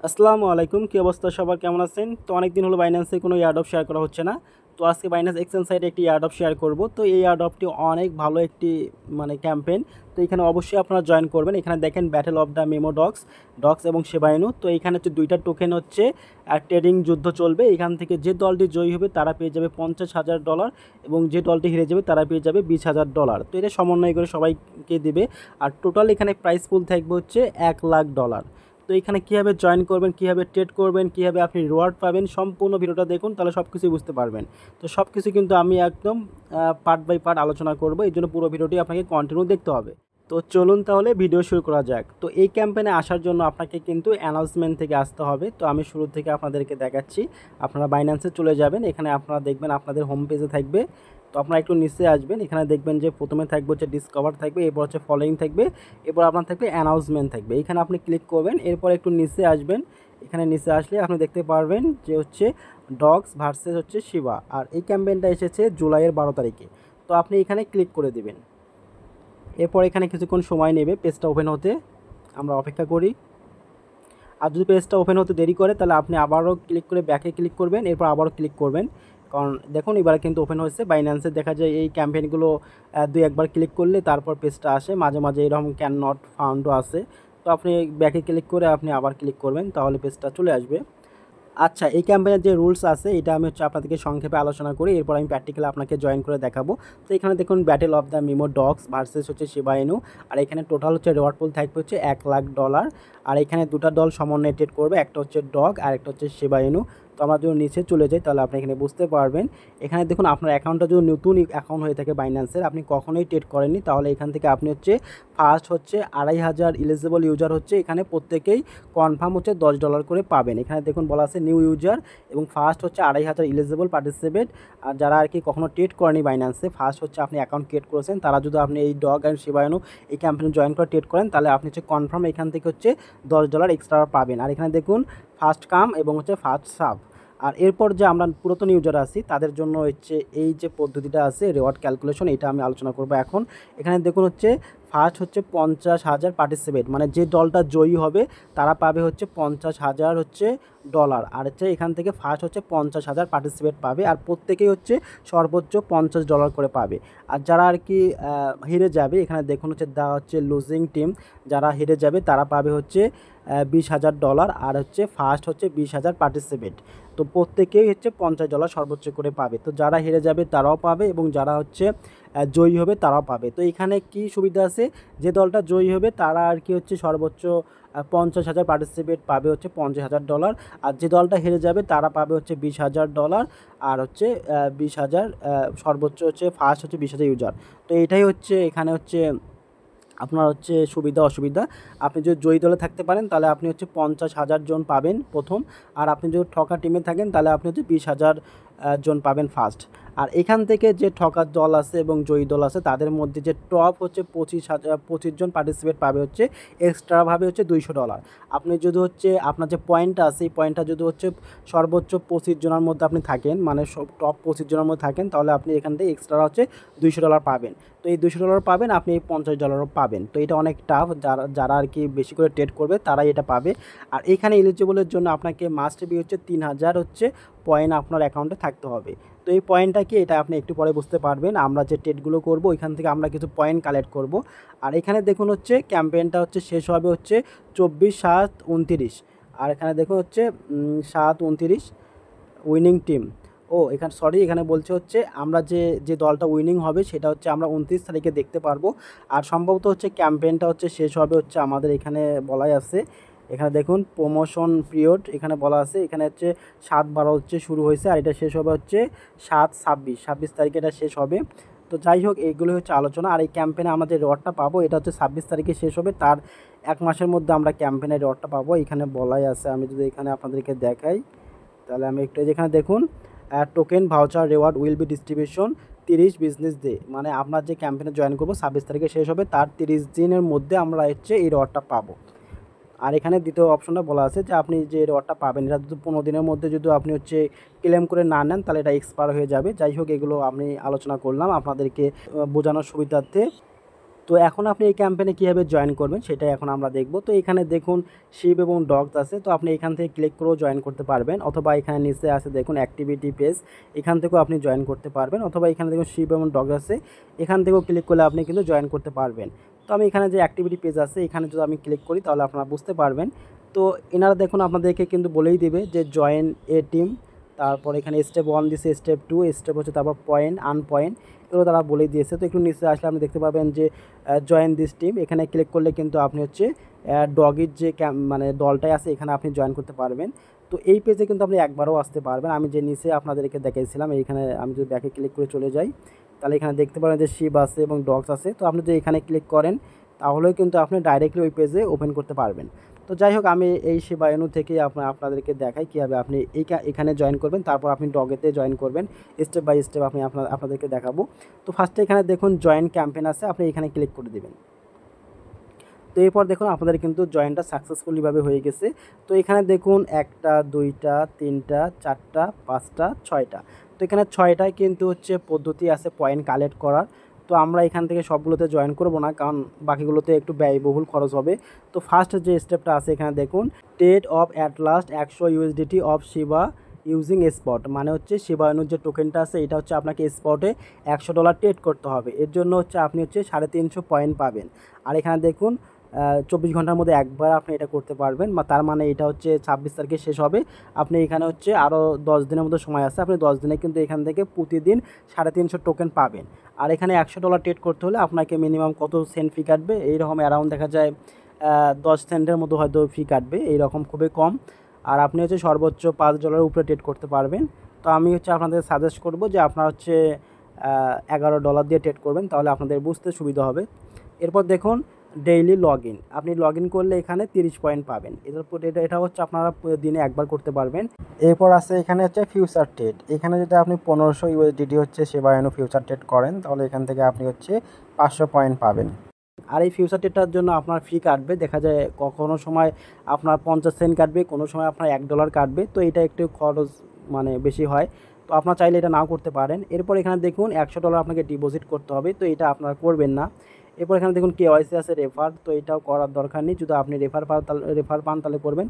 আসসালামু আলাইকুম, কি অবস্থা? সবার কেমন আছেন? তো অনেকদিন হলো বাইন্যান্সে কোনো ইয়ারড্রপ শেয়ার করা হচ্ছে না। তো আজকে বাইন্যান্স এক্সচেঞ্জ সাইটে একটি ইয়ারড্রপ শেয়ার করব। তো এই ইয়ারড্রপটি অনেক ভালো একটি ক্যাম্পেইন। তো এখানে অবশ্যই আপনারা জয়েন করবেন। এখানে দেখেন battle of the memo dogs dogs এবং শিবাইনু। তো এখানে হচ্ছে দুইটা টোকেন হচ্ছে ট্রেডিং যুদ্ধ চলবে। এখান থেকে যে দলটি জয়ী হবে তারা পেয়ে যাবে $50,000 এবং যে দলটি হেরে যাবে তারা পেয়ে যাবে $20,000। তো এটা সমন্বয় করে সবাইকে দিবে। আর টোটাল এখানে প্রাইস পুল থাকবে হচ্ছে $1,00,000। তো এখানে কীভাবে জয়েন করবেন, কীভাবে ট্রেড করবেন, কীভাবে আপনি রিওয়ার্ড পাবেন, সম্পূর্ণ ভিডিওটা দেখুন, তাহলে সব কিছুই বুঝতে পারবেন। তো সব কিছু কিন্তু আমি একদম পার্ট বাই পার্ট আলোচনা করব, এই জন্য পুরো ভিডিওটি আপনাকে কন্টিনিউ দেখতে হবে। তো চলুন তাহলে ভিডিও শুরু করা যাক। তো এই ক্যাম্পেইনে আসার জন্য আপনাকে কিন্তু অ্যানাউন্সমেন্ট থেকে আসতে হবে। তো আমি শুরু থেকে আপনাদেরকে দেখাচ্ছি। আপনারা বাইন্যান্সে চলে যাবেন, এখানে আপনারা দেখবেন আপনাদের হোম পেজে থাকবে। তো আপনারা একটু নিচে আসবেন, এখানে দেখবেন যে প্রথমে থাকবে হচ্ছে ডিসকভার থাকবে, এরপর হচ্ছে ফলোয়িং থাকবে, এরপর আপনার থাকবে অ্যানাউন্সমেন্ট থাকবে। এখানে আপনি ক্লিক করবেন, এরপর একটু নিচে আসবেন। এখানে নিচে আসলে আপনি দেখতে পারবেন যে হচ্ছে ডগস ভার্সেস হচ্ছে শিবা। আর এই ক্যাম্পেইনটা এসেছে জুলাইয়ের 12 তারিখে। তো আপনি এখানে ক্লিক করে দিবেন। এরপর এখানে কিছুক্ষণ সময় নেবে পেজটা ওপেন হতে, আমরা অপেক্ষা করি। আর যদি পেজটা ওপেন হতে দেরি করে তাহলে আপনি আবারও ক্লিক করে ব্যাকে ক্লিক করবেন, এরপর আবারও ক্লিক করবেন। কারণ দেখুন এবারে কিন্তু ওপেন হয়েছে। বাইন্যান্সে দেখা যায় এই ক্যাম্পেইনগুলো দুই একবার ক্লিক করলে তারপর পেজটা আসে, মাঝে মাঝে এরকম ক্যান নট ফাউন্ডও আসে। তো আপনি ব্যাকে ক্লিক করে আপনি আবার ক্লিক করবেন, তাহলে পেজটা চলে আসবে। আচ্ছা, এই ক্যাম্পেইনের যে রুলস আছে এটা আমি হচ্ছে আপনাদেরকে সংক্ষেপে আলোচনা করি, এরপর আমি প্র্যাকটিক্যালি আপনাকে জয়েন করে দেখাবো। তো এখানে দেখুন battle of the meme dogs versus হচ্ছে শিবা ইনু। আর এখানে টোটাল হচ্ছে রিওয়ার্ড পুল থাকবে হচ্ছে $1,00,000। আর এখানে দুটা দল সমন্বয়ে ট্রেড করবে, একটা হচ্ছে ডগ আর একটা হচ্ছে শিবা ইনু। তো আমরা যদি নিচে চলে যাই তাহলে আপনি এখানে বুঝতে পারবেন। এখানে দেখুন আপনার অ্যাকাউন্টটা যদি নতুন অ্যাকাউন্ট হয়ে থাকে বাইন্যান্সের, আপনি কখনোই ট্রেড করেননি, তাহলে এখান থেকে আপনি হচ্ছে ফার্স্ট হচ্ছে 2,500 ইলিজিবল ইউজার হচ্ছে এখানে প্রত্যেকেই কনফার্ম হচ্ছে $10 করে পাবেন। এখানে দেখুন বলা আছে নিউ ইউজার এবং ফার্স্ট হচ্ছে 2,500 ইলিজিবল পার্টিসিপেট। আর যারা আর কি কখনো ট্রেড করেনি বাইন্যান্সে, ফার্স্ট হচ্ছে আপনি অ্যাকাউন্ট ক্রিয়েট করেছেন, তারা যদি আপনি এই ডগ অ্যান্ড শিবায়নু এই ক্যাম্পেইনে জয়েন করে ট্রেড করেন তাহলে আপনি হচ্ছে কনফার্ম এখান থেকে হচ্ছে $10 এক্সট্রা পাবেন। আর এখানে দেখুন ফার্স্ট কাম এবং হচ্ছে ফার্স্ট সার্ভ। আর এরপর যে আমরা পুরাতন ইউজার আছি তাদের জন্য হচ্ছে এই যে পদ্ধতিটা আছে রিওয়ার্ড ক্যালকুলেশন, এটা আমি আলোচনা করব এখন। এখানে দেখুন হচ্ছে ফার্স্ট হচ্ছে 50,000 পার্টিসিপেট, মানে যে দলটা জয়ী হবে তারা পাবে হচ্ছে 50,000 হচ্ছে ডলার। আর হচ্ছে এখান থেকে ফার্স্ট হচ্ছে 50,000 পার্টিসিপেট পাবে, আর প্রত্যেকেই হচ্ছে সর্বোচ্চ $50 করে পাবে। আর যারা আর কি হেরে যাবে, এখানে দেখুন হচ্ছে দেওয়া হচ্ছে লুজিং টিম, যারা হেরে যাবে তারা পাবে হচ্ছে $20,000। আর হচ্ছে ফার্স্ট হচ্ছে 20,000 পার্টিসিপেট। তো প্রত্যেকেই হচ্ছে $50 সর্বোচ্চ করে পাবে। তো যারা হেরে যাবে তারাও পাবে এবং যারা হচ্ছে জয়ী হবে তারাও পাবে। তো এখানে কি সুবিধা আছে, যে দলটা জয়ী হবে তারা আর কি হচ্ছে সর্বোচ্চ 50,000 পার্টিসিপেট পাবে হচ্ছে $50,000। আর যে দলটা হেরে যাবে তারা পাবে হচ্ছে $20,000। আর হচ্ছে 20,000 সর্বোচ্চ হচ্ছে ফার্স্ট হচ্ছে 20,000 ইউজার। তো এটাই হচ্ছে এখানে হচ্ছে আপনার হচ্ছে সুবিধা অসুবিধা। আপনি যদি জয়ী দলে থাকতে পারেন তাহলে আপনি হচ্ছে 50,000 জন পাবেন প্রথম। আর আপনি যদি ঠকা টিমে থাকেন তাহলে আপনি হচ্ছে 20,000 জন পাবেন ফার্স্ট। আর এখান থেকে যে ঠকার দল আছে এবং জয়ী দল আছে তাদের মধ্যে যে টপ হচ্ছে 25 জন পার্টিসিপেট পাবে হচ্ছে এক্সট্রাভাবে হচ্ছে $200। আপনি যদি হচ্ছে আপনার যে পয়েন্টটা আছে এই পয়েন্টটা যদি হচ্ছে সর্বোচ্চ 25 জনের মধ্যে আপনি থাকেন, মানে সব টপ 25 জনের মধ্যে থাকেন, তাহলে আপনি এখান থেকে এক্সট্রা হচ্ছে $200 পাবেন। তো এই $200 পাবেন, আপনি এই $50 পাবেন। তো এটা অনেক টাফ, যারা যারা আর কি বেশি করে ট্রেড করবে তারাই এটা পাবে। আর এখানে এলিজিবলের জন্য আপনাকে মাস্ট বি হচ্ছে 3,000 হচ্ছে পয়েন্ট আপনার অ্যাকাউন্টে থাকতে হবে। তো এই পয়েন্টটা কি এটা আপনি একটু পরে বুঝতে পারবেন। আমরা যে ট্রেডগুলো করব ওইখান থেকে আমরা কিছু পয়েন্ট কালেক্ট করব। আর এখানে দেখুন হচ্ছে ক্যাম্পেইনটা হচ্ছে শেষ হবে হচ্ছে 24/7/29। আর এখানে দেখুন হচ্ছে 7/29 উইনিং টিম। এখানে সরি, এখানে বলছে হচ্ছে আমরা যে যে দলটা উইনিং হবে সেটা হচ্ছে আমরা 29 তারিখে দেখতে পারবো। আর সম্ভবত হচ্ছে ক্যাম্পেইনটা হচ্ছে শেষ হবে হচ্ছে আমাদের এখানে বলাই আছে। এখানে দেখুন প্রমোশন পিরিয়ড এখানে বলা আছে, এখানে হচ্ছে 7/12 হচ্ছে শুরু হয়েছে আর এটা শেষ হবে হচ্ছে 7/26 তারিখে এটা শেষ হবে। তো যাই হোক এইগুলো হচ্ছে আলোচনা। আর এই ক্যাম্পেইনে আমরা যে রিওয়ার্ডটা পাবো এটা হচ্ছে 26 তারিখে শেষ হবে, তার 1 মাসের মধ্যে আমরা ক্যাম্পেইনের রিওয়ার্ডটা পাবো, এখানে বলাই আছে। আমি যদি এখানে আপনাদেরকে দেখাই তাহলে আমি একটু যেখানে দেখুন token voucher reward will be distribution 30 business day, মানে আপনার যে ক্যাম্পেইনে জয়েন করবো 26 তারিখে শেষ হবে, তার 30 দিনের মধ্যে আমরা হচ্ছে এই রিওয়ার্ডটা পাবো। আর এখানে দ্বিতীয় অপশনটা বলা আছে যে আপনি যে রিওয়ার্ডটা পাবেন এটা যদি 15 দিনের মধ্যে যদি আপনি হচ্ছে ক্লেম করে না নেন তাহলে এটা এক্সপায়ার হয়ে যাবে। যাই হোক এগুলো আমি আলোচনা করলাম আপনাদেরকে বোঝানোর সুবিধার্থে। তো এখন আপনি এই ক্যাম্পেইনে কীভাবে জয়েন করবেন সেটাই এখন আমরা দেখব। তো এখানে দেখুন শিপ এবং ডগস আছে, তো আপনি এখান থেকে ক্লিক করেও জয়েন করতে পারবেন, অথবা এখানে নিচে আছে দেখুন অ্যাক্টিভিটি পেজ, এখান থেকেও আপনি জয়েন করতে পারবেন, অথবা এখানে দেখুন শিপ এবং ডগস আছে, এখান থেকেও ক্লিক করলে আপনি কিন্তু জয়েন করতে পারবেন। তো আমি এখানে যে অ্যাক্টিভিটি পেজ আছে এখানে যদি আমি ক্লিক করি তাহলে আপনারা বুঝতে পারবেন। তো এনারা দেখুন আপনাদেরকে কিন্তু বলেই দেবে যে জয়েন এ টিম, তারপর এখানে স্টেপ 1 দিয়েছে, স্টেপ 2 স্টেপ হচ্ছে, তারপর পয়েন্ট আনপয়েন্ট এগুলো তারা বলেই দিয়েছে। তো একটু নিচে আসলে আপনি দেখতে পাবেন যে জয়েন দিস টিম, এখানে ক্লিক করলে কিন্তু আপনি হচ্ছে ডগির যে মানে দলটাই আছে এখানে আপনি জয়েন করতে পারবেন। তো এই পেজে কিন্তু আপনি একবারও আসতে পারবেন। আমি যে নিচে আপনাদেরকে দেখাইছিলাম এইখানে আমি যদি ব্যাকে ক্লিক করে চলে যাই তাহলে এখানে দেখতে পারেন যে শিপ আছে এবং ডগস আছে। তো আপনি যদি এখানে ক্লিক করেন তাহলেও কিন্তু আপনি ডাইরেক্টলি ওই পেজে ওপেন করতে পারবেন। তো যাই হোক, আমি এই শিবা ইনু থেকে আপনাদেরকে দেখাই কীভাবে আপনি এখানে জয়েন করবেন, তারপর আপনি ডগেতে জয়েন করবেন, স্টেপ বাই স্টেপ আমি আপনাদেরকে দেখাবো। তো ফার্স্টে এখানে দেখুন জয়েন ক্যাম্পেইন আছে, আপনি এখানে ক্লিক করে দেবেন। তো এরপর দেখুন আপনাদের কিন্তু জয়েনটা সাকসেসফুলিভাবে হয়ে গেছে। তো এখানে দেখুন 1টা 2টা 3টা 4টা 5টা 6টা, তো এখানে 6টায় কিন্তু হচ্ছে পদ্ধতি আছে পয়েন্ট কালেক্ট করার। তো আমরা এখান থেকে সবগুলোতে জয়েন করব না, কারণ বাকিগুলোতে একটু ব্যয়বহুল খরচ হবে। তো ফার্স্ট যে স্টেপটা আছে এখানে দেখুন trade off at last 100 USDT of Shiba using spot, মানে হচ্ছে শিবা ইনুর যে টোকেনটা আছে এটা হচ্ছে আপনাকে স্পটে $100 ট্রেড করতে হবে। এর জন্য হচ্ছে আপনি হচ্ছে 350 পয়েন্ট পাবেন। আর এখানে দেখুন 24 ঘন্টার মধ্যে একবার আপনি এটা করতে পারবেন, তার মানে এটা হচ্ছে 26 তারিখে শেষ হবে। আপনি এখানে হচ্ছে আরও 10 দিনের মতো সময় আছে, আপনি 10 দিনে কিন্তু এখান থেকে প্রতিদিন 350 টোকেন পাবেন। আর এখানে $100 ট্রেড করতে হলে আপনাকে মিনিমাম কত সেন্ট ফি কাটবে, এইরকম অ্যারাউন্ড দেখা যায় 10 সেন্টের মতো হয়তো ফি কাটবে, এইরকম খুবই কম। আর আপনি হচ্ছে সর্বোচ্চ $5 উপরে ট্রেড করতে পারবেন। তো আমি হচ্ছে আপনাদের সাজেস্ট করব যে আপনারা হচ্ছে $11 দিয়ে ট্রেড করবেন, তাহলে আপনাদের বুঝতে সুবিধা হবে। এরপর দেখুন ডেইলি লগ ইন, আপনি লগ ইন করলে এখানে 30 পয়েন্ট পাবেন। এরপর এটা হচ্ছে আপনারা দিনে একবার করতে পারবেন। এরপর আছে এখানে হচ্ছে ফিউচার ট্রেড, এখানে যদি আপনি 1500 USDT হচ্ছে শিবা ইনু ফিউচার ট্রেড করেন তাহলে এখান থেকে আপনি হচ্ছে 500 পয়েন্ট পাবেন। আর এই ফিউচার ট্রেডটার জন্য আপনার ফি কাটবে, দেখা যায় কোনো সময় আপনার 50 সেন্ট কাটবে, কোনো সময় আপনার $1 কাটবে। তো এটা একটু খরচ মানে বেশি হয়, তো আপনার চাইলে এটা নাও করতে পারেন। এরপর এখানে দেখুন $100 আপনাকে ডিপোজিট করতে হবে, তো এটা আপনারা করবেন না। এরপর এখানে দেখুন KYC আছে রেফার, তো এটাও করার দরকার নেই, যদি আপনি রেফার পান তাহলে করবেন,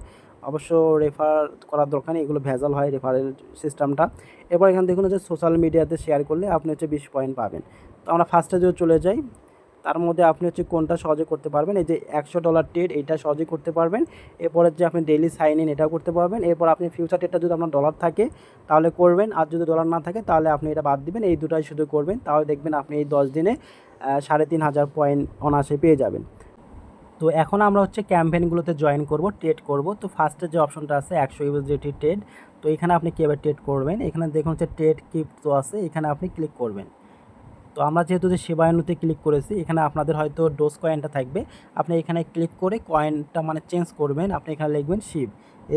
অবশ্য রেফার করার দরকার নেই, এগুলো ভেজাল হয় রেফারেল সিস্টেমটা। এরপর এখানে দেখুন হচ্ছে সোশ্যাল মিডিয়াতে শেয়ার করলে আপনি হচ্ছে 20 পয়েন্ট পাবেন। তো আমরা ফার্স্টে যদি চলে যাই তার মধ্যে আপনি হচ্ছে কোনটা সহজে করতে পারবেন, এই যে $100 ট্রেড এইটা সহজে করতে পারবেন। এরপরে যে আপনি ডেইলি সাইন ইন এটাও করতে পারবেন। এরপর আপনি ফিউচার ট্রেডটা যদি আপনার ডলার থাকে তাহলে করবেন, আর যদি ডলার না থাকে তাহলে আপনি এটা বাদ দিবেন, এই দুটাই শুধু করবেন, তাহলে দেখবেন আপনি এই 10 দিনে 3500 পয়েন্ট অনায়াসে পেয়ে যাবেন। তো এখন আমরা হচ্ছে ক্যাম্পেইনগুলোতে জয়েন করব, ট্রেড করব। তো ফার্স্টে যে অপশনটা আছে 100 USDT ট্রেড, তো এখানে আপনি কীভাবে ট্রেড করবেন, এখানে দেখুন হচ্ছে ট্রেড ক্রিপ্টো আছে, এখানে আপনি ক্লিক করবেন। তো আমরা যেহেতু যে শিবা ইনুতে ক্লিক করেছি এখানে আপনাদের হয়তো ডোজ কয়েনটা থাকবে, আপনি এখানে ক্লিক করে কয়েনটা মানে চেঞ্জ করবেন, আপনি এখানে লিখবেন শিব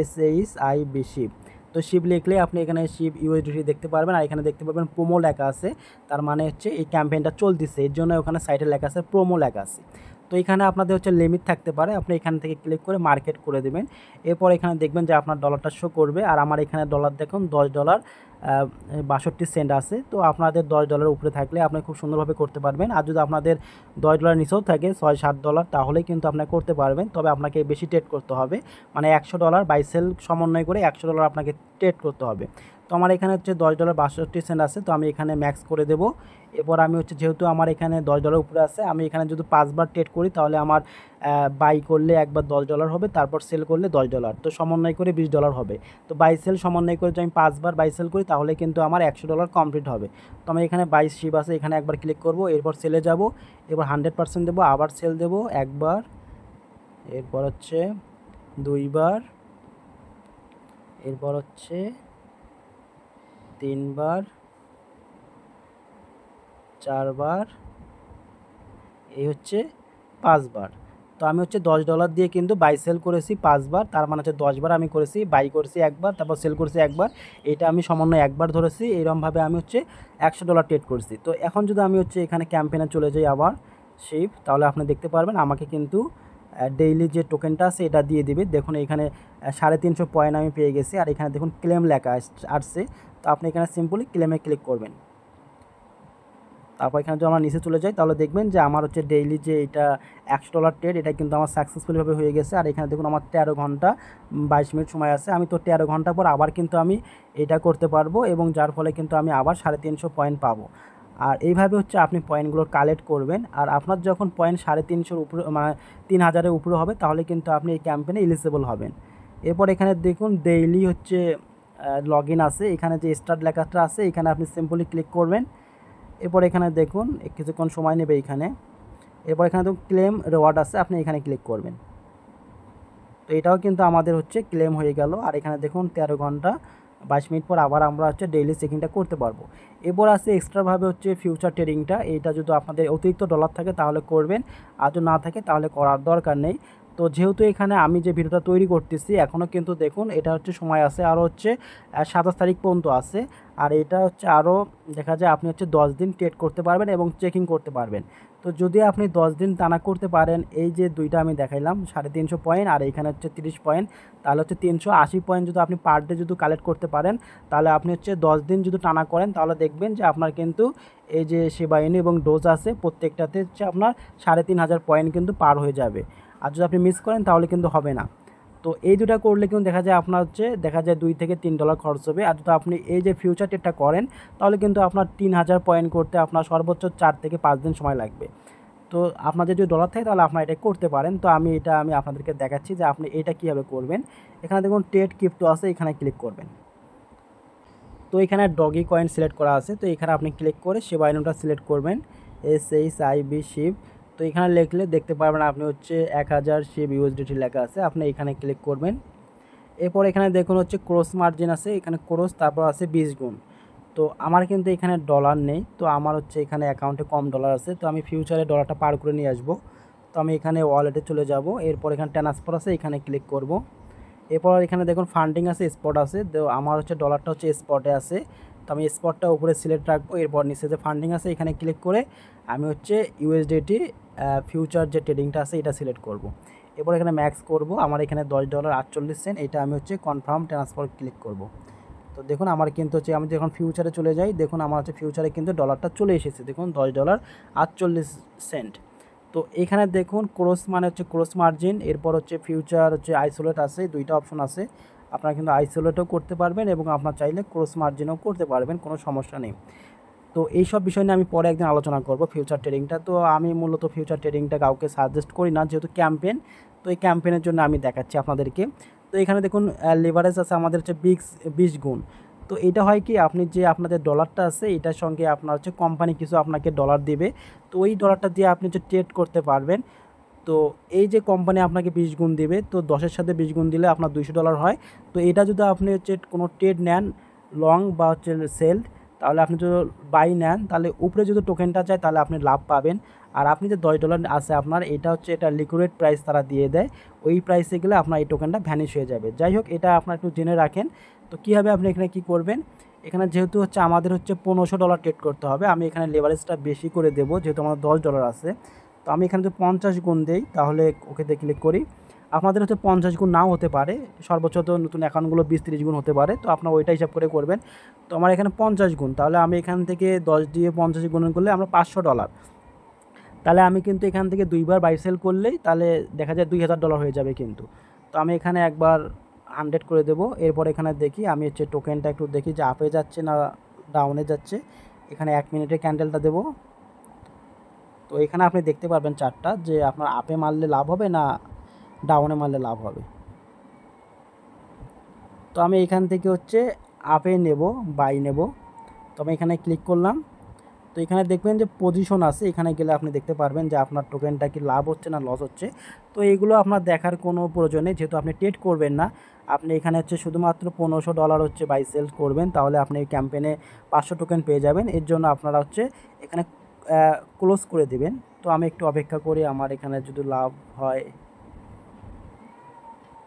SHIB শিব। তো শিব লিখলে আপনি এখানে শিব USDT দেখতে পারবেন, আর এখানে দেখতে পাবেন প্রোমো লেখা আছে, তার মানে হচ্ছে এই ক্যাম্পেইনটা চলতেছে, এর জন্য ওখানে সাইটে লেখা আছে প্রোমো লেখা আছে। তো এখানে আপনাদের হচ্ছে লিমিট থাকতে পারে, আপনি এখান থেকে ক্লিক করে মার্কেট করে দেবেন। এরপর এখানে দেখবেন যে আপনার ডলারটা শো করবে, আর আমার এখানে ডলার দেখুন $10 62 সেন্ট আছে। তো আপনাদের $10 উপরে থাকলে আপনি খুব সুন্দরভাবে করতে পারবেন, আর যদি আপনাদের $10 নিচেও থাকে $6-7 তাহলে কিন্তু আপনি করতে পারবেন, তবে আপনাকে বেশি ট্রেড করতে হবে, মানে $100 বাই সেল সমন্বয় করে $100 আপনাকে ট্রেড করতে হবে। তো আমার এখানে হচ্ছে $10 62 সেন্ট আছে, তো আমি এখানে ম্যাক্স করে দেবো। এরপর আমি হচ্ছে যেহেতু আমার এখানে $10 উপরে আছে, আমি এখানে যদি 5 বার ট্রেড করি তাহলে আমার বাই করলে একবার $10 হবে, তারপর সেল করলে $10, তো সমন্বয় করে $20 হবে। তো বাই সেল সমন্বয় করে যদি আমি 5 বার বাই সেল করি তাহলে কিন্তু আমার $100 কমপ্লিট হবে। তো আমি এখানে 22 শিপ আছে, এখানে একবার ক্লিক করব, এরপর সেলে যাব, এরপর 100% দেবো, আবার সেল দেবো একবার, এরপর হচ্ছে 2 বার, এরপর হচ্ছে 3 বার, 4 বার, এই হচ্ছে 5 বার। তো আমি হচ্ছে $10 দিয়ে কিন্তু বাই সেল করেছি 5 বার, তার মানে হচ্ছে 10 বার আমি করেছি, বাই করেছি একবার, তারপর সেল করেছি একবার, এটা আমি সমন্বয় একবার ধরেছি, এরকমভাবে আমি হচ্ছে $100 ট্রেড করছি। তো এখন যদি আমি হচ্ছে এখানে ক্যাম্পেইনে চলে যাই আবার শিপ, তাহলে আপনি দেখতে পারবেন আমাকে কিন্তু ডেইলি যে টোকেনটা আছে এটা দিয়ে দিবে। দেখুন এখানে 350 পয়েন্ট আমি পেয়ে গেছি, আর এখানে দেখুন ক্লেম লেখা আসছে, তো আপনি এখানে সিম্পলি ক্লেমে ক্লিক করবেন। তারপর এখানে যদি আমরা নিচে চলে যাই তাহলে দেখবেন যে আমার হচ্ছে ডেইলি যে এটা $100 ট্রেড, এটা কিন্তু আমার সাকসেসফুলিভাবে হয়ে গেছে। আর এখানে দেখুন আমার 13 ঘন্টা 22 মিনিট সময় আছে। আমি তো 13 ঘন্টা পর আবার কিন্তু আমি এটা করতে পারবো, এবং যার ফলে কিন্তু আমি আবার 350 পয়েন্ট পাবো। আর এইভাবে হচ্ছে আপনি পয়েন্টগুলো কালেক্ট করবেন। আর আপনার যখন পয়েন্ট 350-এর উপরে মানে 3000-এর উপরে হবে তাহলে কিন্তু আপনি এই ক্যাম্পেনে এলিজিবল হবেন। এরপর এখানে দেখুন ডেইলি হচ্ছে লগ ইন আছে, এখানে যে স্টার্ট লেখাটা আছে এখানে আপনি সিম্পলি ক্লিক করবেন। এরপর এখানে দেখুন কিছুক্ষণ সময় নেবে এখানে। এরপর এখানে দেখুন ক্লেম রিওয়ার্ড আছে, আপনি এখানে ক্লিক করবেন। তো এটাও কিন্তু আমাদের হচ্ছে ক্লেম হয়ে গেল। আর এখানে দেখুন 13 ঘন্টা 22 মিনিট পর আবার আমরা হচ্ছে ডেইলি চেকিংটা করতে পারবো। এরপর আছে এক্সট্রাভাবে হচ্ছে ফিউচার ট্রেডিংটা, এইটা যদি আপনাদের অতিরিক্ত ডলার থাকে তাহলে করবেন, আর যদি না থাকে তাহলে করার দরকার নেই। তো যেহেতু এখানে আমি যে ভিডিওটা তৈরি করতেছি এখনও কিন্তু দেখুন এটা হচ্ছে সময় আছে, আরও হচ্ছে 27 তারিখ পর্যন্ত আছে। আর এটা হচ্ছে আরও দেখা যায় আপনি হচ্ছে 10 দিন ট্রেড করতে পারবেন এবং চেকিং করতে পারবেন। তো যদি আপনি 10 দিন টানা করতে পারেন, এই যে দুইটা আমি দেখাইলাম 350 পয়েন্ট আর এখানে হচ্ছে 30 পয়েন্ট, তাহলে হচ্ছে 380 পয়েন্ট যদি আপনি পার ডে যদি কালেক্ট করতে পারেন, তাহলে আপনি হচ্ছে 10 দিন যদি টানা করেন তাহলে দেখবেন যে আপনার কিন্তু এই যে শিবা ইনু এবং ডোজ আছে প্রত্যেকটাতে হচ্ছে আপনার 3500 পয়েন্ট কিন্তু পার হয়ে যাবে। আর যদি আপনি মিস করেন তাহলে কিন্তু হবে না। তো এই দুটো করলে কিন্তু দেখা যায় আপনার হচ্ছে দেখা যায় $2 থেকে $3 খরচ হবে। আর যদি আপনি এই যে ফিউচার ট্রেডটা করেন তাহলে কিন্তু আপনার 3000 পয়েন্ট করতে আপনার সর্বোচ্চ 4 থেকে 5 দিন সময় লাগবে। তো আপনাদের যদি ডলার থাকে তাহলে আপনারা এটা করতে পারেন। তো আমি আপনাদেরকে দেখাচ্ছি যে আপনি এটা কীভাবে করবেন। এখানে দেখুন ট্রেড ক্রিপ্টো আছে, এখানে ক্লিক করবেন। তো এখানে ডগি কয়েন সিলেক্ট করা আছে, তো এখানে আপনি ক্লিক করে শিবা ইনুটা সিলেক্ট করবেন, SHIB শিব। তো এখানে লিখলে দেখতে পারবেন আপনি হচ্ছে 1000 শিব USDT লেখা আছে, আপনি এখানে ক্লিক করবেন। এরপর এখানে দেখুন হচ্ছে ক্রস মার্জিন আছে, এখানে ক্রস তারপর আছে 20 গুণ। তো আমার কিন্তু এখানে ডলার নেই, তো আমার হচ্ছে এখানে অ্যাকাউন্টে কম ডলার আছে, তো আমি ফিউচারে ডলারটা পার করে নিয়ে আসবো। তো আমি এখানে ওয়ালেটে চলে যাব, এরপর এখানে ট্রান্সফার আছে, এখানে ক্লিক করব। এরপর এখানে দেখুন ফান্ডিং আছে, স্পট আছে, তো আমার হচ্ছে ডলারটা হচ্ছে স্পটে আছে, তো আমি স্পটটা উপরে সিলেক্ট রাখবো। এরপর নিচে যে ফান্ডিং আছে এখানে ক্লিক করে আমি হচ্ছে USDT ফিউচার যে ট্রেডিংটা আছে এটা সিলেক্ট করব। এরপর এখানে ম্যাক্স করব, আমার এখানে $10.48, এটা আমি হচ্ছে কনফার্ম ট্রান্সফার ক্লিক করব। তো দেখুন আমার কিন্তু হচ্ছে আমি যখন ফিউচারে চলে যাই দেখুন আমার হচ্ছে ফিউচারে কিন্তু ডলারটা চলে এসেছে, দেখুন $10.48। তো এখানে দেখুন ক্রস মানে হচ্ছে ক্রস মার্জিন, এরপর হচ্ছে ফিউচার হচ্ছে আইসোলেট আছে, দুইটা অপশন আছে। আপনারা কিন্তু আইসোলেটও করতে পারবেন এবং আপনার চাইলে ক্রস মার্জিনও করতে পারবেন, কোনো সমস্যা নেই। তো এই সব বিষয় নিয়ে আমি পরে একদিন আলোচনা করব ফিউচার ট্রেডিংটা। তো আমি মূলত ফিউচার ট্রেডিংটা কাউকে সাজেস্ট করি না, যেহেতু ক্যাম্পেন, তো এই ক্যাম্পেনের জন্য আমি দেখাচ্ছি আপনাদেরকে। তো এখানে দেখুন লিভারেজ আছে আমাদের হচ্ছে 20 গুণ। তো এটা হয় কি আপনি যে আপনাদের ডলারটা আছে এটার সঙ্গে আপনার হচ্ছে কোম্পানি কিছু আপনাকে ডলার দিবে, তো ওই ডলারটা দিয়ে আপনি হচ্ছে ট্রেড করতে পারবেন। তো এই যে কোম্পানি আপনাকে 20 গুণ দিবে, তো 10-এর সাথে 20 গুণ দিলে আপনার $200 হয়। তো এটা যদি আপনি হচ্ছে কোনো ট্রেড নেন লং বা হচ্ছে সেল, তাহলে আপনি যদি বাই নেন তাহলে উপরে যদি টোকেনটা চায় তাহলে আপনি লাভ পাবেন। আর আপনি যে $10 আছে আপনার, এটা হচ্ছে এটা লিকুইড প্রাইস তারা দিয়ে দেয়, ওই প্রাইসে গেলে আপনার এই টোকেনটা ভ্যানিশ হয়ে যাবে। যাই হোক এটা আপনার একটু জেনে রাখেন। তো কীভাবে আপনি এখানে কি করবেন, এখানে যেহেতু হচ্ছে আমাদের হচ্ছে $1500 ট্রেড করতে হবে, আমি এখানে লেভারেজটা বেশি করে দেবো যেহেতু আমার $10 আছে। তো আমি এখানে যদি 50 গুণ দেই তাহলে ওকেতে ক্লিক করি। আপনাদের হচ্ছে 50 গুণ নাও হতে পারে, সর্বোচ্চ তো নতুন অ্যাকাউন্টগুলো 20-30 গুণ হতে পারে, তো আপনার ওইটা হিসাব করে করবেন। তো আমার এখানে 50 গুণ, তাহলে আমি এখান থেকে 10 দিয়ে 50 গুণ করলে আমরা $500, তাহলে আমি কিন্তু এখান থেকে দুইবার বাই সেল করলেই তাহলে দেখা যায় $2000 হয়ে যাবে কিন্তু। তো আমি এখানে একবার 100 করে দেবো। এরপর এখানে দেখি আমি হচ্ছে টোকেনটা একটু দেখি যে আপে যাচ্ছে না ডাউনে যাচ্ছে, এখানে 1 মিনিটের ক্যান্ডেলটা দেবো। তো এখানে আপনি দেখতে পারবেন চারটা যে আপনার আপে মারলে লাভ হবে না ডাউনে মারলে লাভ হবে। তো আমি এখান থেকে হচ্ছে আপে নেব, বাই নেব। তো আমি এখানে ক্লিক করলাম। তো এখানে দেখবেন যে পজিশন আছে, এখানে গেলে আপনি দেখতে পারবেন যে আপনার টোকেনটা কি লাভ হচ্ছে না লস হচ্ছে। তো এইগুলো আপনার দেখার কোনো প্রয়োজন নেই, যেহেতু আপনি ট্রেড করবেন না। আপনি এখানে হচ্ছে শুধুমাত্র $1500 হচ্ছে বাই সেল করবেন, তাহলে আপনি এই ক্যাম্পেনে 500 টোকেন পেয়ে যাবেন। এর জন্য আপনারা হচ্ছে এখানে ক্লোজ করে দিবেন। তো আমি একটু অপেক্ষা করি আমার এখানে যদি লাভ হয়।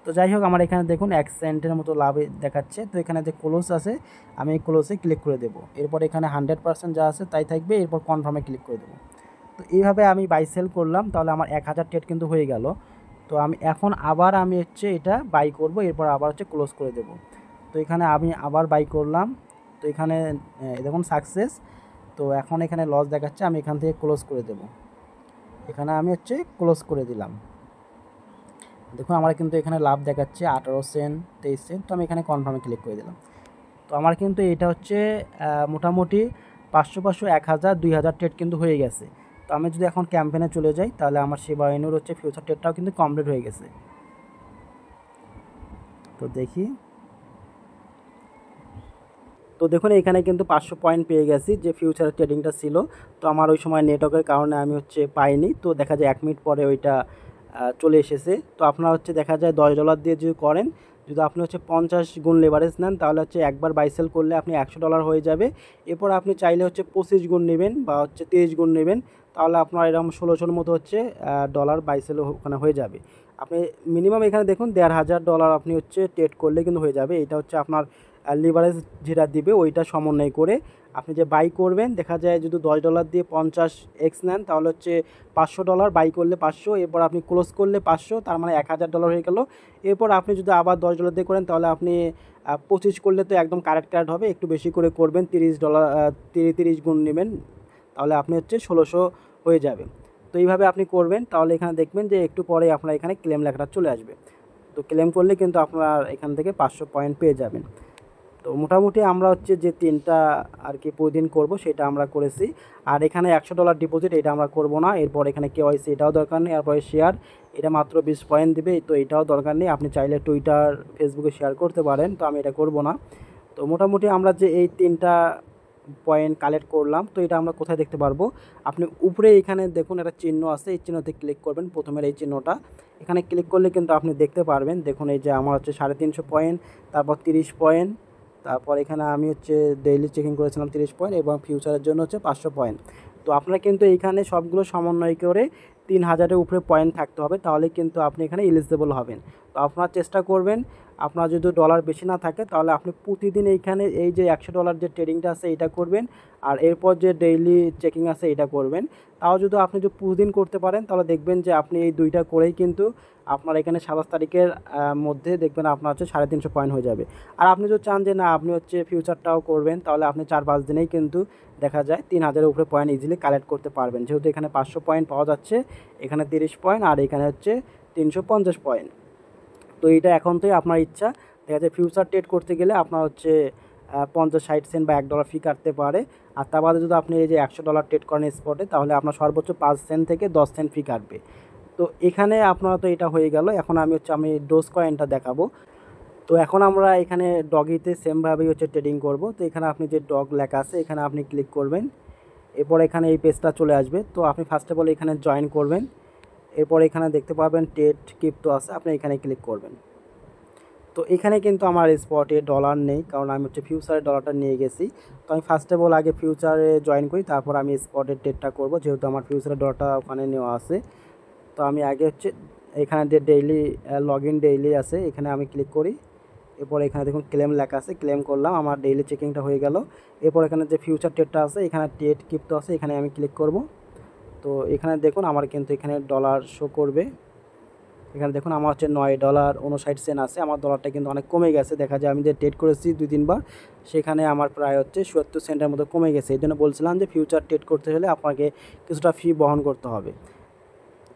তো যাই হোক আমার এখানে দেখুন 1 সেন্টের মতো লাভ দেখাচ্ছে। তো এখানে যে ক্লোজ আছে আমি ক্লোজে ক্লিক করে দেবো। এরপর এখানে 100% যা আছে তাই থাকবে, এরপর কনফার্মে ক্লিক করে দেবো। তো এইভাবে আমি বাই সেল করলাম, তাহলে আমার 1000 ট্রেড কিন্তু হয়ে গেল। তো আমি এখন আবার আমি হচ্ছে এটা বাই করব, এরপর আবার হচ্ছে ক্লোজ করে দেব। তো এখানে আমি আবার বাই করলাম। তো এখানে দেখুন সাকসেস, তো এখন এখানে লস দেখাচ্ছে, আমি এখান থেকে ক্লোজ করে দেব। এখানে আমি হচ্ছে ক্লোজ করে দিলাম। দেখুন আমার কিন্তু এখানে লাভ দেখাচ্ছে 18 সেন্ট 23 সেন্ট। তো আমি এখানে কনফার্মে ক্লিক করে দিলাম। তো আমার কিন্তু এটা হচ্ছে মোটামুটি 500 1000 2000 ট্রেড কিন্তু হয়ে গেছে। তো আমি যদি এখন ক্যাম্পেনে চলে যাই তাহলে আমার শিবা ইনুর হচ্ছে ফিউচার ট্রেডটাও কিন্তু কমপ্লিট হয়ে গেছে। তো দেখি, তো দেখুন এখানে কিন্তু 500 পয়েন্ট পেয়ে গেছি যে ফিউচার ট্রেডিংটা ছিল। তো আমার ওই সময় নেটওয়ার্কের কারণে আমি হচ্ছে পাইনি। তো দেখা যায় 1 মিনিট পরে ওইটা চলে এসেছে। তো আপনারা হচ্ছে দেখা যায় $10 দিয়ে যদি করেন, যদি আপনি হচ্ছে 50 গুণ লেভারেজ নেন তাহলে হচ্ছে একবার বাই সেল করলে আপনি $100 হয়ে যাবে। এরপর আপনি চাইলে হচ্ছে 25 গুণ নেবেন বা হচ্ছে 30 গুণ নেবেন, তাহলে আপনার এরকম 1600-র মতো হচ্ছে ডলার বাই সেল ওখানে হয়ে যাবে। আপনি মিনিমাম এখানে দেখুন $1500 আপনি হচ্ছে ট্রেড করলে কিন্তু হয়ে যাবে। এটা হচ্ছে আপনার লিভারেজ যেটা দিবে ওইটা সমন্বয় করে আপনি যে বাই করবেন, দেখা যায় যদি $10 দিয়ে 50x নেন তাহলে হচ্ছে $500, বাই করলে 500, এরপর আপনি ক্লোজ করলে 500, তার মানে $1000 হয়ে গেল। এরপর আপনি যদি আবার $10 দিয়ে করেন তাহলে আপনি 25 করলে তো একদম কারেক্ট হবে। একটু বেশি করে করবেন, $30 30 গুণ নেবেন, তাহলে আপনি হচ্ছে 1600 হয়ে যাবে। তো এইভাবে আপনি করবেন, তাহলে এখানে দেখবেন যে একটু পরে আপনার এখানে ক্লেম লেখাটা চলে আসবে। তো ক্লেম করলে কিন্তু আপনার এখান থেকে 500 পয়েন্ট পেয়ে যাবেন। তো মোটামুটি আমরা হচ্ছে যে 3টা আর কি প্রতিদিন করব সেটা আমরা করেছি। আর এখানে $100 ডিপোজিট, এটা আমরা করব না। এরপর এখানে কেওয়াইসি, এটাও দরকার নেই। এরপরে শেয়ার, এটা মাত্র 20 পয়েন্ট দিবে, তো এটাও দরকার নেই। আপনি চাইলে টুইটার ফেসবুকে শেয়ার করতে পারেন, তো আমি এটা করব না। তো মোটামুটি আমরা যে এই 3টা পয়েন্ট কালেক্ট করলাম, তো এটা আমরা কোথায় দেখতে পারবো? আপনি উপরে এখানে দেখুন একটা চিহ্ন আছে, এই চিহ্নতে ক্লিক করবেন, প্রথমের এই চিহ্নটা। এখানে ক্লিক করলে কিন্তু আপনি দেখতে পারবেন, দেখুন এই যে আমার হচ্ছে 350 পয়েন্ট, তারপর 30 পয়েন্ট, তারপর এখানে আমি হচ্ছে ডেইলি চেকিং করেছিলাম 30 পয়েন্ট, এবং ফিউচারের জন্য হচ্ছে 500 পয়েন্ট। তো আপনারা কিন্তু এইখানে সবগুলো সমন্বয় করে 3000-এর উপরে পয়েন্ট থাকতে হবে, তাহলে কিন্তু আপনি এখানে এলিজিবল হবেন। তো আপনারা চেষ্টা করবেন, আপনার যদি ডলার বেশি না থাকে তাহলে আপনি প্রতিদিন এইখানে এই যে $100 যে ট্রেডিংটা আছে এটা করবেন, আর এরপর যে ডেইলি চেকিং আছে এটা করবেন। তাও যদি আপনি যদি প্রতিদিন করতে পারেন তাহলে দেখবেন যে আপনি এই দুইটা করেই কিন্তু আপনার এখানে 27 তারিখের মধ্যে দেখবেন আপনার হচ্ছে 350 পয়েন্ট হয়ে যাবে। আর আপনি যদি চান যে না আপনি হচ্ছে ফিউচারটাও করবেন, তাহলে আপনি 4-5 দিনেই কিন্তু দেখা যায় 3000-এর উপরে পয়েন্ট ইজিলি কালেক্ট করতে পারবেন। যেহেতু এখানে 500 পয়েন্ট পাওয়া যাচ্ছে, এখানে 30 পয়েন্ট, আর এখানে হচ্ছে 350 পয়েন্ট। তো এইটা এখন থেকে আপনার ইচ্ছা, দেখা যায় ফিউচার ট্রেড করতে গেলে আপনার হচ্ছে 50-60 সেন্ট বা $1 ফি কাটতে পারে। আর তার বাদে যদি আপনি এই যে $100 ট্রেড করেন স্পটে, তাহলে আপনার সর্বোচ্চ 5 সেন্ট থেকে 10 সেন্ট ফি কাটবে। তো এখানে আপনারা তো এটা হয়ে গেল। এখন আমি ডোজ কয়েনটা দেখাবো। তো এখন আমরা এখানে ডগিতে সেমভাবেই হচ্ছে ট্রেডিং করব। তো এখানে আপনি যে ডগ লেখা আছে এখানে আপনি ক্লিক করবেন, এরপর এখানে এই পেজটা চলে আসবে। তো আপনি ফার্স্ট অফ অল এখানে জয়েন করবেন, এরপর এখানে দেখতে পাবেন ট্রেড ক্রিপ্টো আছে, আপনি এখানে ক্লিক করবেন। তো এখানে কিন্তু আমার স্পটে ডলার নেই, কারণ আমি হচ্ছে ফিউচারে ডলারটা নিয়ে গেছি। তো আমি ফার্স্ট অফ অল আগে ফিউচারে জয়েন করি, তারপর আমি স্পটের ট্রেডটা করব, যেহেতু আমার ফিউচারের ডলারটা ওখানে নেওয়া আছে। তো আমি আগে হচ্ছে এখানে যে ডেইলি লগ ইন ডেইলি আছে এখানে আমি ক্লিক করি। এরপর এখানে দেখুন ক্লেম লেখা আছে, ক্লেম করলাম, আমার ডেইলি চেকিংটা হয়ে গেল। এরপর এখানে যে ফিউচার ট্রেডটা আছে এখানে ট্রেড ক্রিপ্টো আছে, এখানে আমি ক্লিক করব। তো এখানে দেখুন আমার কিন্তু এখানে ডলার শো করবে। এখানে দেখুন আমার হচ্ছে $9.59 আছে। আমার ডলারটা কিন্তু অনেক কমে গেছে, দেখা যায় আমি যে ট্রেড করেছি 2-3 বার, সেখানে আমার প্রায় হচ্ছে 70 সেন্টের মতো কমে গেছে। এই জন্য বলছিলাম যে ফিউচার ট্রেড করতে হলে আপনাকে কিছুটা ফি বহন করতে হবে।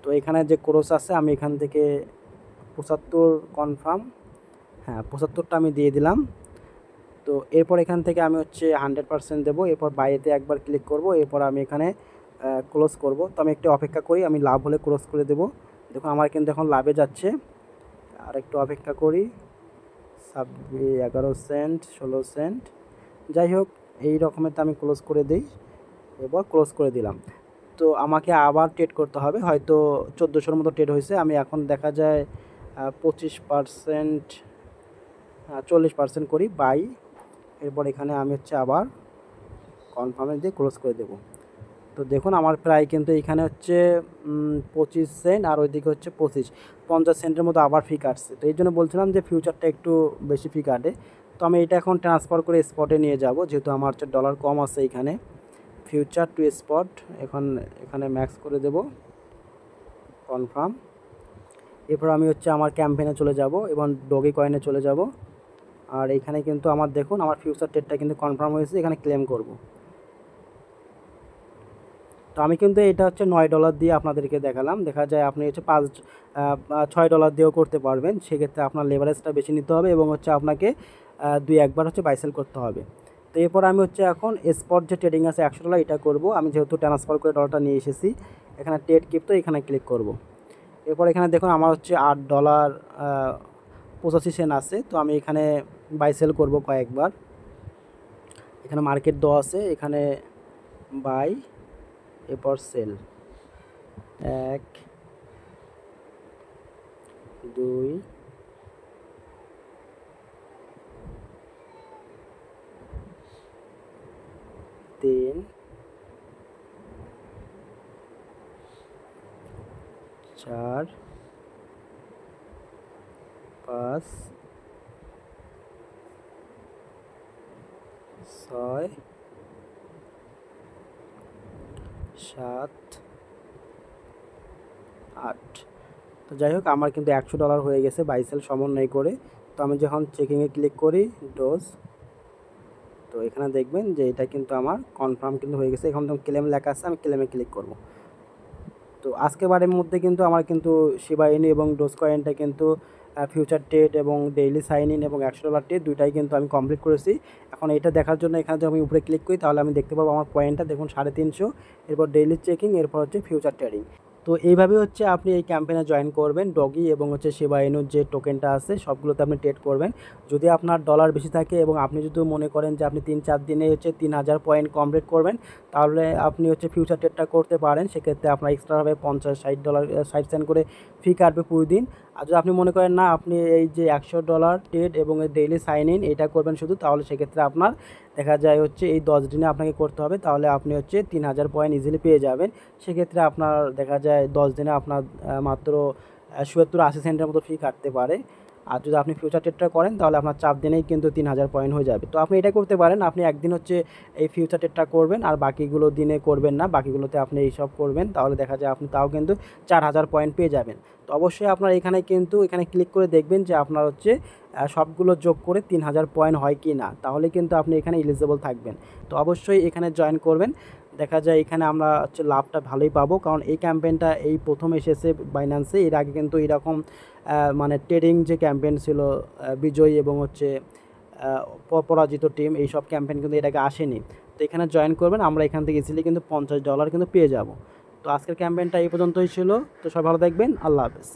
তো এখানে যে ক্রস আছে আমি এখান থেকে 75 কনফার্ম, হ্যাঁ 75টা আমি দিয়ে দিলাম। তো এরপর এখান থেকে আমি হচ্ছে 100% দেবো, এরপর বাইরেতে একবার ক্লিক করব, এরপর আমি এখানে ক্লোজ করব। তো আমি একটু অপেক্ষা করি, আমি লাভ হলে ক্লোজ করে দেবো। দেখুন আমার কিন্তু এখন লাভে যাচ্ছে, আর একটু অপেক্ষা করি। 11 সেন্ট 16 সেন্ট, যাই হোক এই রকমের তো আমি ক্লোজ করে দিই, এবার ক্লোজ করে দিলাম। তো আমাকে আবার ট্রেড করতে হবে, হয়তো 1400-র মতো ট্রেড হয়েছে। আমি এখন দেখা যায় 25%, 40% করি বাই। এরপর এখানে আমি হচ্ছে আবার কনফার্মে দিয়ে ক্লোজ করে দেব। তো দেখুন আমার প্রায় কিন্তু এখানে হচ্ছে 25 সেন্ট, আর ওইদিকে হচ্ছে 50 সেন্টের মতো আবার ফি কাটছে। তো এই জন্য বলছিলাম যে ফিউচারটা একটু বেশি ফি কাটে। তো আমি এটা এখন ট্রান্সফার করে স্পটে নিয়ে যাব, যেহেতু আমার হচ্ছে ডলার কম আছে। এখানে ফিউচার টু স্পট, এখন এখানে ম্যাক্স করে দেব, কনফার্ম। এরপর আমি হচ্ছে আমার ক্যাম্পেইনে চলে যাব এবং ডগি কয়েনে চলে যাব। আর এখানে কিন্তু আমার দেখুন আমার ফিউচার ট্রেডটা কিন্তু কনফার্ম হয়েছে, এখানে ক্লেম করব। আমি কিন্তু এটা হচ্ছে $9 দিয়ে আপনাদেরকে দেখালাম। দেখা যায় আপনি হচ্ছে $6 দিয়েও করতে পারবেন। সেক্ষেত্রে আপনার লেভারেজটা বেশি নিতে হবে এবং হচ্ছে আপনাকে 2-1 বার হচ্ছে বাই সেল করতে হবে। তো এরপর আমি হচ্ছে এখন স্পট যে ট্রেডিং আছে $100 এটা করব। আমি যেহেতু ট্রান্সফার করে ডলারটা নিয়ে এসেছি, এখানে ট্রেড ক্রিপ্টো এখানে ক্লিক করব। এরপর এখানে দেখুন আমার হচ্ছে $8.85 আছে। তো আমি এখানে বাই সেল করব কয়েকবার। এখানে মার্কেট দেওয়া আছে, এখানে বাই, এরপর সেল 1 2 3 4 5 6 7 8। তো যাই হোক আমার কিন্তু $100 হয়ে গেছে বাই সেল সমন্বয় করে। তো আমি যখন চেকিংয়ে ক্লিক করি ডোজ, তো এখানে দেখবেন যে এটা কিন্তু আমার কনফার্ম কিন্তু হয়ে গেছে। এখন যখন ক্লেম লেখা আছে আমি ক্লেমে ক্লিক করব। তো আজকে বারের মধ্যে কিন্তু আমার কিন্তু শিবা ইনু এবং ডোজ কয়েনটা কিন্তু ফিউচার ট্রেড এবং ডেইলি সাইন ইন এবং $100 ট্রেড দুইটাই কিন্তু আমি কমপ্লিট করেছি। এখন এটা দেখার জন্য এখানে যদি আমি উপরে ক্লিক করি তাহলে আমি দেখতে পাবো আমার পয়েন্টটা দেখুন 350, এরপর ডেইলি চেকিং, এরপর হচ্ছে ফিউচার ট্রেডিং। তো এইভাবে হচ্ছে আপনি এই ক্যাম্পেইনে জয়েন করবেন। ডগি এবং হচ্ছে শিবা ইনুর যে টোকেনটা আছে সবগুলোতে আপনি ট্রেড করবেন। যদি আপনার ডলার বেশি থাকে এবং আপনি যদি মনে করেন যে আপনি 3-4 দিনে হচ্ছে 3000 পয়েন্ট কমপ্লিট করবেন, তাহলে আপনি হচ্ছে ফিউচার ট্রেডটা করতে পারেন। সেক্ষেত্রে আপনার এক্সট্রাভাবে $50-60 60 সেন্ট করে ফি কাটবে প্রতিদিন। আর যদি আপনি মনে করেন না আপনি এই যে $100 ট্রেড এবং ডেইলি সাইন ইন এটা করবেন শুধু, তাহলে সেক্ষেত্রে আপনার দেখা যায় হচ্ছে এই 10 দিনে আপনাকে করতে হবে। তাহলে আপনি হচ্ছে 3000 পয়েন্ট ইজিলি পেয়ে যাবেন। সেক্ষেত্রে আপনার দেখা যায় 10 দিনে আপনার মাত্র 70-80 সেন্টের মতো ফি কাটতে পারে। আর যদি আপনি ফিউচার ট্রেডটা করেন তাহলে আপনার 4 দিনেই কিন্তু 3000 পয়েন্ট হয়ে যাবে। তো আপনি এটা করতে পারেন, আপনি একদিন হচ্ছে এই ফিউচার ট্রেডটা করবেন আর বাকিগুলো দিনে করবেন না, বাকিগুলোতে আপনি এইসব করবেন, তাহলে দেখা যায় আপনি তাও কিন্তু 4000 পয়েন্ট পেয়ে যাবেন। তো অবশ্যই আপনার এখানে ক্লিক করে দেখবেন যে আপনার হচ্ছে সবগুলো যোগ করে 3000 পয়েন্ট হয় কি না, তাহলে কিন্তু আপনি এখানে এলিজিবল থাকবেন। তো অবশ্যই এখানে জয়েন করবেন। দেখা যায় এখানে আমরা হচ্ছে লাভটা ভালোই পাবো, কারণ এই ক্যাম্পেইনটা এই প্রথম এসেছে বাইন্যান্সে। এর আগে কিন্তু এরকম মানে ট্রেডিং যে ক্যাম্পেইন ছিল বিজয়ী এবং হচ্ছে পরাজিত টিম, এইসব ক্যাম্পেইন কিন্তু এর আগে আসেনি। তো এখানে জয়েন করবেন, আমরা এখান থেকে ইজিলি কিন্তু $50 কিন্তু পেয়ে যাব। তো আজকের ক্যাম্পেইনটা এই পর্যন্তই ছিল। তো সবাই ভালো থাকবেন, আল্লাহ হাফেজ।